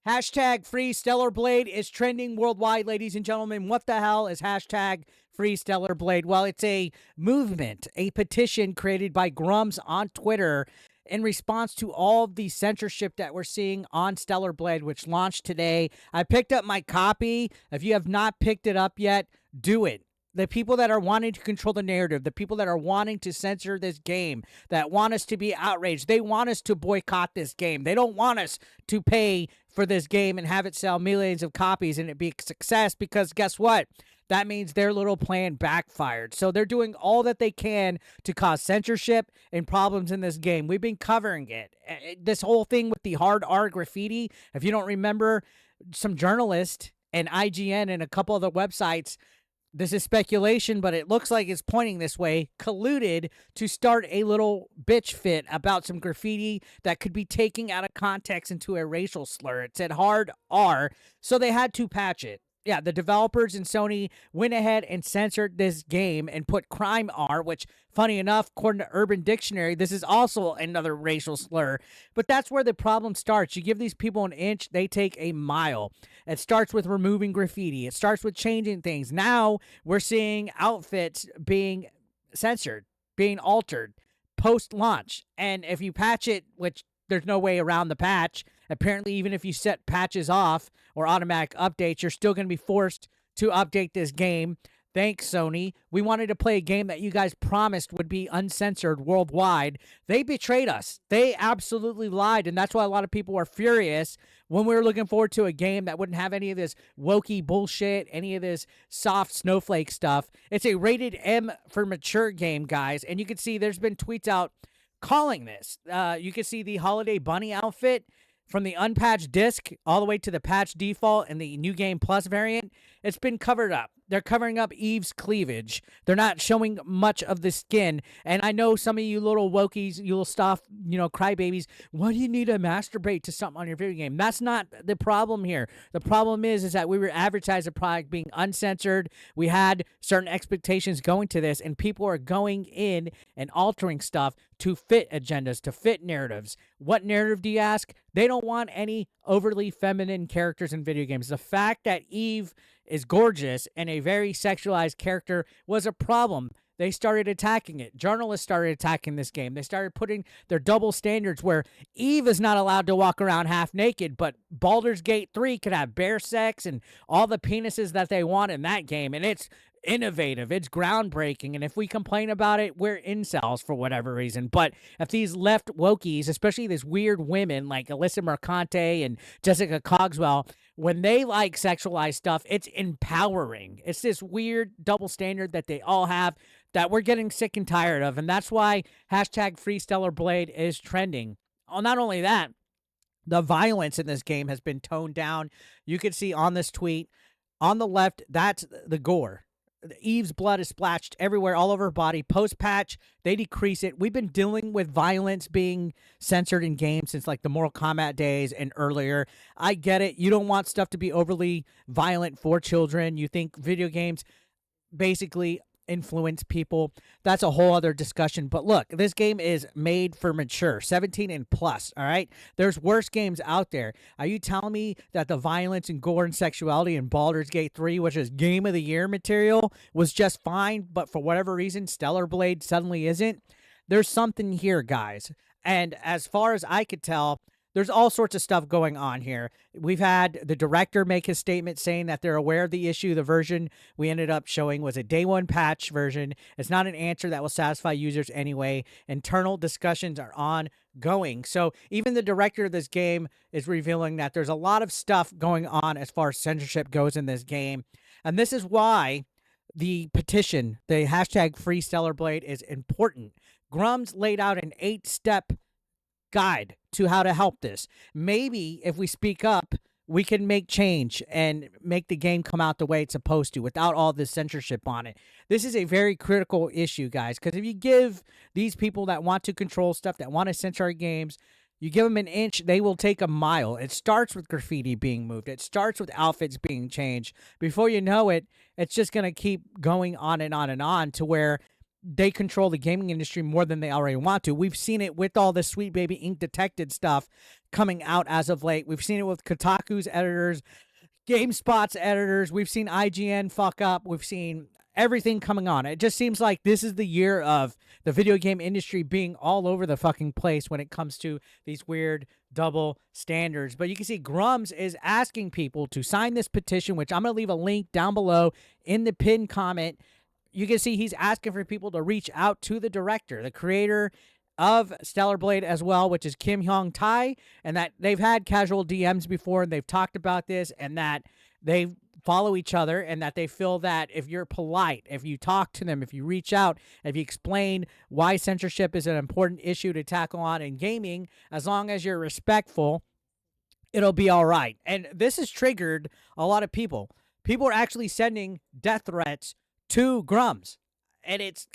Hashtag freestellarblade is trending worldwide, ladies and gentlemen. What the hell is hashtag freestellarblade? Well, it's a movement, a petition created by Grums on Twitter in response to all of the censorship that we're seeing on Stellarblade, which launched today. I picked up my copy. If you have not picked it up yet, do it. The people that are wanting to control the narrative, the people that are wanting to censor this game, that want us to be outraged, they want us to boycott this game. They don't want us to pay for this game and have it sell millions of copies and it be a success, because guess what? That means their little plan backfired. So they're doing all that they can to cause censorship and problems in this game. We've been covering it. This whole thing with the hard R graffiti, if you don't remember, some journalist and IGN and a couple other websites, this is speculation, but it looks like it's pointing this way, colluded to start a little bitch fit about some graffiti that could be taken out of context into a racial slur. It said hard R, so they had to patch it. Yeah, the developers and Sony went ahead and censored this game and put crime R, which, funny enough, according to Urban Dictionary, this is also another racial slur. But that's where the problem starts. You give these people an inch, they take a mile. It starts with removing graffiti. It starts with changing things. Now we're seeing outfits being censored, being altered post-launch. And if you patch it, which there's no way around the patch, apparently even if you set patches off or automatic updates, you're still going to be forced to update this game. Thanks, Sony. We wanted to play a game that you guys promised would be uncensored worldwide. They betrayed us. They absolutely lied, and that's why a lot of people are furious when we were looking forward to a game that wouldn't have any of this wokey bullshit, any of this soft snowflake stuff. It's a rated M for mature game, guys, and you can see there's been tweets out calling this. You can see the Holiday Bunny outfit from the unpatched disc all the way to the patch default and the New Game Plus variant. It's been covered up. They're covering up Eve's cleavage. They're not showing much of the skin. And I know some of you little wokies, you little stuff, crybabies, why do you need to masturbate to something on your video game? That's not the problem here. The problem is that we were advertised a product being uncensored. We had certain expectations going to this, and people are going in and altering stuff to fit agendas, to fit narratives. What narrative do you ask? They don't want any overly feminine characters in video games. The fact that Eve is gorgeous and a very sexualized character was a problem. They started attacking it. Journalists started attacking this game. They started putting their double standards where Eve is not allowed to walk around half naked, but Baldur's Gate 3 could have bare sex and all the penises that they want in that game. And it's innovative. It's groundbreaking. And if we complain about it, we're incels for whatever reason. But if these left wokies, especially these weird women like Alyssa Mercante and Jessica Cogswell, when they like sexualized stuff, it's empowering. It's this weird double standard that they all have that we're getting sick and tired of. And that's why hashtag freestellarblade is trending. Oh, not only that, the violence in this game has been toned down. You can see on this tweet, on the left, that's the gore. Eve's blood is splashed everywhere, all over her body. Post-patch, they decrease it. We've been dealing with violence being censored in games since like the Mortal Kombat days and earlier. I get it. You don't want stuff to be overly violent for children. You think video games basically influence people. That's a whole other discussion. But look, this game is made for mature, 17 and plus, all right? There's worse games out there. Are you telling me that the violence and gore and sexuality in Baldur's Gate 3, which is Game of the Year material, was just fine, but for whatever reason, Stellarblade suddenly isn't? There's something here, guys. And as far as I could tell, there's all sorts of stuff going on here. We've had the director make his statement saying that they're aware of the issue. The version we ended up showing was a day one patch version. It's not an answer that will satisfy users anyway. Internal discussions are ongoing. So even the director of this game is revealing that there's a lot of stuff going on as far as censorship goes in this game. And this is why the petition, the hashtag freestellarblade, is important. Grums laid out an 8-step guide to how to help this. Maybe if we speak up, we can make change and make the game come out the way it's supposed to without all this censorship on it. This is a very critical issue, guys, because if you give these people that want to control stuff, that want to censor our games, you give them an inch, they will take a mile. It starts with graffiti being moved. It starts with outfits being changed. Before you know it, it's just going to keep going on and on and on to where they control the gaming industry more than they already want to. We've seen it with all the Sweet Baby Ink Detected stuff coming out as of late. We've seen it with Kotaku's editors, GameSpot's editors. We've seen IGN fuck up. We've seen everything coming on. It just seems like this is the year of the video game industry being all over the fucking place when it comes to these weird double standards. But you can see Grumps is asking people to sign this petition, which I'm going to leave a link down below in the pinned comment. You can see he's asking for people to reach out to the director, the creator of stellarblade as well, which is Kim Hyung Tai, and that they've had casual DMs before and they've talked about this, and that they follow each other, and that they feel that if you're polite, if you talk to them, if you reach out, if you explain why censorship is an important issue to tackle on in gaming, as long as you're respectful, it'll be all right. And this has triggered a lot of people. People are actually sending death threats to Grumps, and it's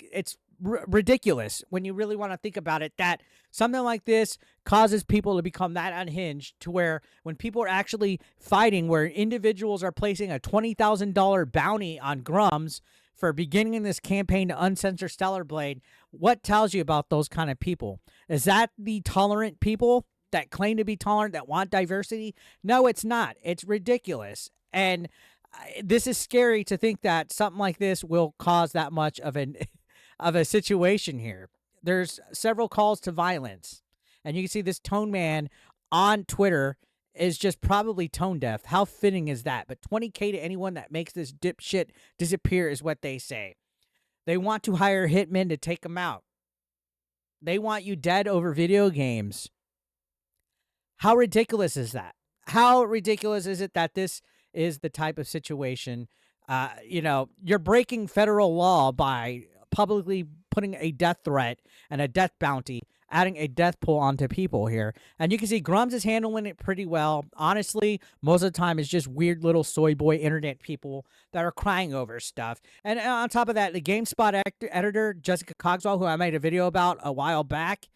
ridiculous when you really want to think about it, that something like this causes people to become that unhinged, to where when people are actually fighting, where individuals are placing a $20,000 bounty on Grumps for beginning this campaign to uncensor stellarblade, what tells you about those kind of people? Is that the tolerant people that claim to be tolerant, that want diversity? No, it's not. It's ridiculous. And this is scary to think that something like this will cause that much of a situation here. There's several calls to violence, and you can see this tone man on Twitter is just probably tone deaf. How fitting is that? But 20K to anyone that makes this dipshit disappear is what they say. They want to hire hitmen to take them out. They want you dead over video games. How ridiculous is that? How ridiculous is it that this is the type of situation? You know, you're breaking federal law by publicly putting a death threat and a death bounty, adding a death pull onto people here. And you can see Grumps is handling it pretty well. Honestly, most of the time it's just weird little soy boy internet people that are crying over stuff. And on top of that, the GameSpot editor, Jessica Cogswell, who I made a video about a while back,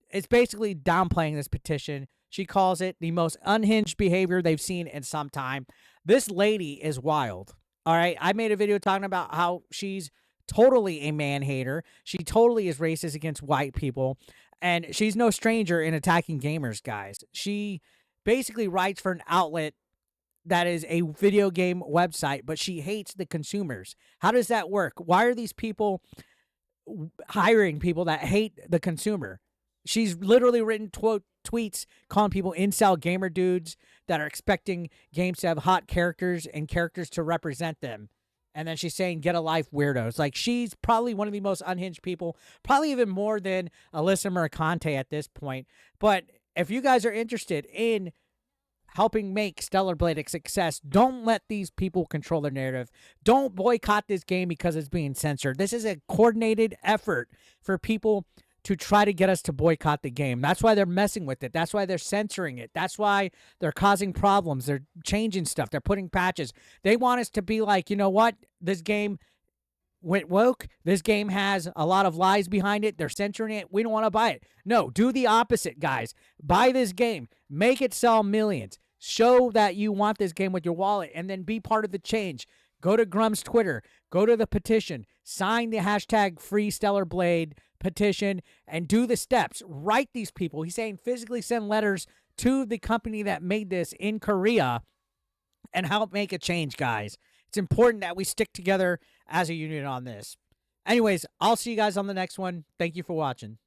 is basically downplaying this petition. She calls it the most unhinged behavior they've seen in some time. This lady is wild. All right, I made a video talking about how she's totally a man-hater. She totally is racist against white people, and she's no stranger in attacking gamers, guys. She basically writes for an outlet that is a video game website, but she hates the consumers. How does that work? Why are these people hiring people that hate the consumer? She's literally written tweets calling people incel gamer dudes that are expecting games to have hot characters and characters to represent them. And then she's saying, get a life, weirdos. Like, she's probably one of the most unhinged people, probably even more than Alyssa Mercante at this point. But if you guys are interested in helping make stellarblade a success, don't let these people control their narrative. Don't boycott this game because it's being censored. This is a coordinated effort for people to try to get us to boycott the game. That's why they're messing with it. That's why they're censoring it. That's why they're causing problems. They're changing stuff. They're putting patches. They want us to be like, you know what? This game went woke. This game has a lot of lies behind it. They're censoring it. We don't want to buy it. No, do the opposite, guys. Buy this game. Make it sell millions. Show that you want this game with your wallet, and then be part of the change. Go to Grumps' Twitter. Go to the petition. Sign the hashtag freestellarblade petition and do the steps. Write these people. He's saying physically send letters to the company that made this in Korea and help make a change, guys. It's important that we stick together as a unit on this. Anyways, I'll see you guys on the next one. Thank you for watching.